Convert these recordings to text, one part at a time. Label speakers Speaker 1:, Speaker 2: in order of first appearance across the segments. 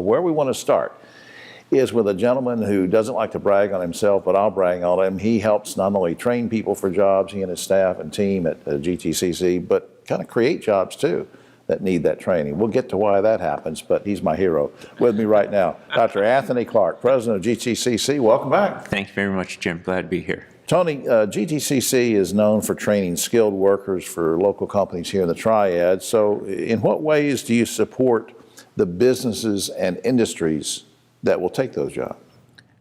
Speaker 1: where we want to start is with a gentleman who doesn't like to brag on himself, but I'll brag on him. He helps not only train people for jobs, he and his staff and team at GTCC, but kind of create jobs too that need that training. We'll get to why that happens, but he's my hero. With me right now, Dr. Anthony Clarke, President of GTCC. Welcome back.
Speaker 2: Thank you very much, Jim. Glad to be here.
Speaker 1: Tony, GTCC is known for training skilled workers for local companies here in the Triad. So in what ways do you support the businesses and industries that will take those jobs?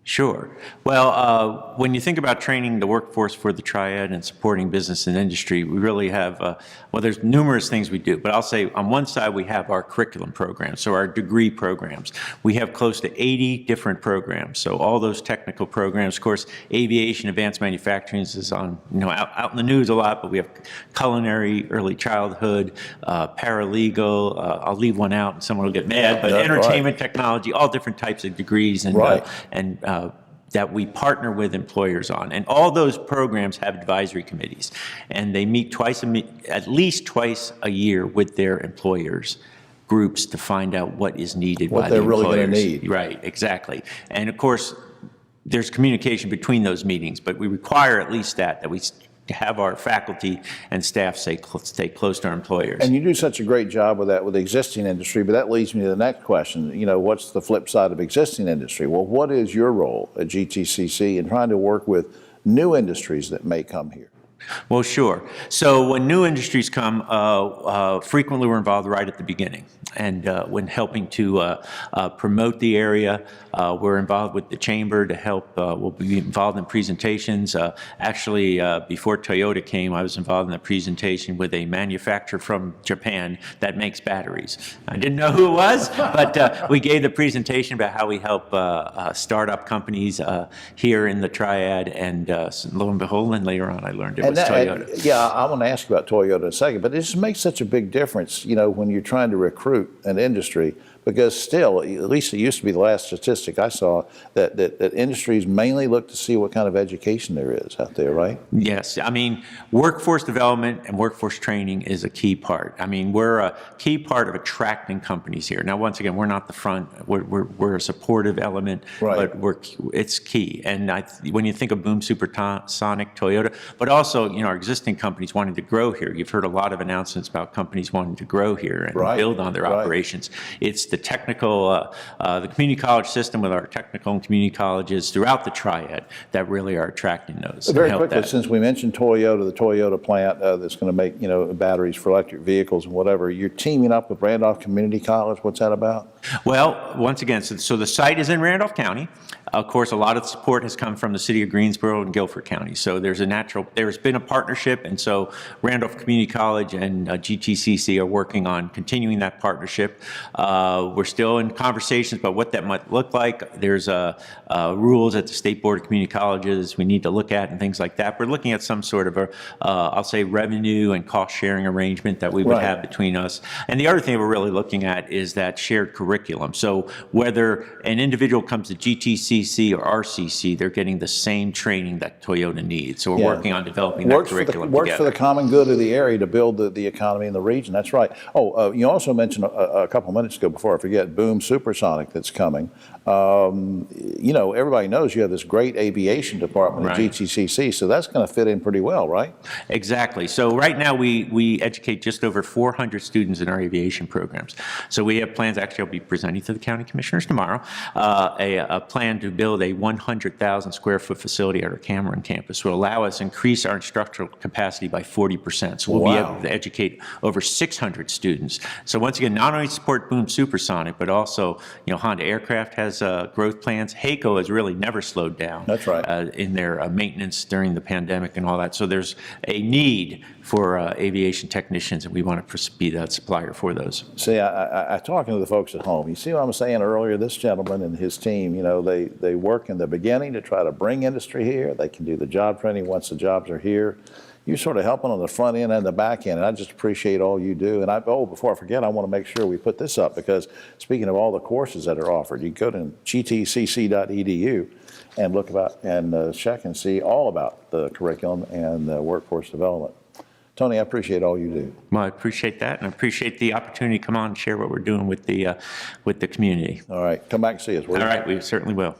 Speaker 2: Sure. Well, when you think about training the workforce for the Triad and supporting business and industry, we really have, well, there's numerous things we do, but I'll say on one side we have our curriculum programs, so our degree programs. We have close to 80 different programs, so all those technical programs. Of course, aviation, advanced manufacturing is on, out in the news a lot, but we have culinary, early childhood, paralegal, I'll leave one out and someone will get mad, but entertainment, technology, all different types of degrees, and that we partner with employers on. And all those programs have advisory committees, and they meet at least twice a year with their employers groups to find out what is needed by the employers.
Speaker 1: What they're really going to need.
Speaker 2: Right, exactly. And of course, there's communication between those meetings, but we require at least that we have our faculty and staff stay close to our employers.
Speaker 1: And you do such a great job with that with the existing industry, but that leads me to the next question. What's the flip side of existing industry? Well, what is your role at GTCC in trying to work with new industries that may come here?
Speaker 2: Well, sure. So when new industries come, frequently we're involved right at the beginning. And when helping to promote the area, we're involved with the chamber to help. We'll be involved in presentations. Actually, before Toyota came, I was involved in a presentation with a manufacturer from Japan that makes batteries. I didn't know who it was, but we gave the presentation about how we help startup companies here in the Triad. And lo and behold, and later on I learned it was Toyota.
Speaker 1: Yeah, I want to ask you about Toyota in a second, but it just makes such a big difference, when you're trying to recruit an industry, because still, at least it used to be the last statistic I saw, that industries mainly look to see what kind of education there is out there, right?
Speaker 2: Yes. I mean, workforce development and workforce training is a key part. I mean, we're a key part of attracting companies here. Now, once again, we're not the front. We're a supportive element,
Speaker 1: right.
Speaker 2: But it's key. And when you think of Boom Supersonic, Toyota, but also, our existing companies wanting to grow here. You've heard a lot of announcements about companies wanting to grow here and build on their operations. It's the technical, the community college system with our technical and community colleges throughout the Triad that really are attracting those.
Speaker 1: Very quickly, since we mentioned Toyota, the Toyota plant that's going to make batteries for electric vehicles and whatever, you're teaming up with Randolph Community College. What's that about?
Speaker 2: Well, once again, so the site is in Randolph County. Of course, a lot of support has come from the city of Greensboro and Guilford County. So there's been a partnership, and so Randolph Community College and GTCC are working on continuing that partnership. We're still in conversations about what that might look like. There's rules at the State Board of Community Colleges we need to look at and things like that. We're looking at some sort of I'll say revenue and cost sharing arrangement that we would have between us. And the other thing we're really looking at is that shared curriculum. So whether an individual comes to GTCC or RCC, they're getting the same training that Toyota needs. So we're working on developing that curriculum
Speaker 1: Works for the common good of the area to build the economy in the region. That's right. Oh, you also mentioned a couple minutes ago, before I forget, Boom Supersonic that's coming. Everybody knows you have this great aviation department at GTCC, so that's going to fit in pretty well, right?
Speaker 2: Exactly. So right now we educate just over 400 students in our aviation programs. So we have plans, actually I'll be presenting to the county commissioners tomorrow, a plan to build a 100,000 square foot facility at our Cameron campus will allow us to increase our instructional capacity by 40%. So we'll be able to educate over 600 students. So once again, not only support Boom Supersonic, but also, Honda Aircraft has growth plans. HAECO has really never slowed down.
Speaker 1: That's right.
Speaker 2: In their maintenance during the pandemic and all that. So there's a need for aviation technicians, and we want to be that supplier for those.
Speaker 1: See, I talking to the folks at home. You see what I was saying earlier? This gentleman and his team, they work in the beginning to try to bring industry here. They can do the job training once the jobs are here. You're sort of helping on the front end and the back end, and I just appreciate all you do. And before I forget, I want to make sure we put this up, because speaking of all the courses that are offered, you go to gtcc.edu and look about and check and see all about the curriculum and workforce development. Tony, I appreciate all you do.
Speaker 2: Well, I appreciate that, and I appreciate the opportunity to come on and share what we're doing with the community.
Speaker 1: All right, come back and see us.
Speaker 2: All right, we certainly will.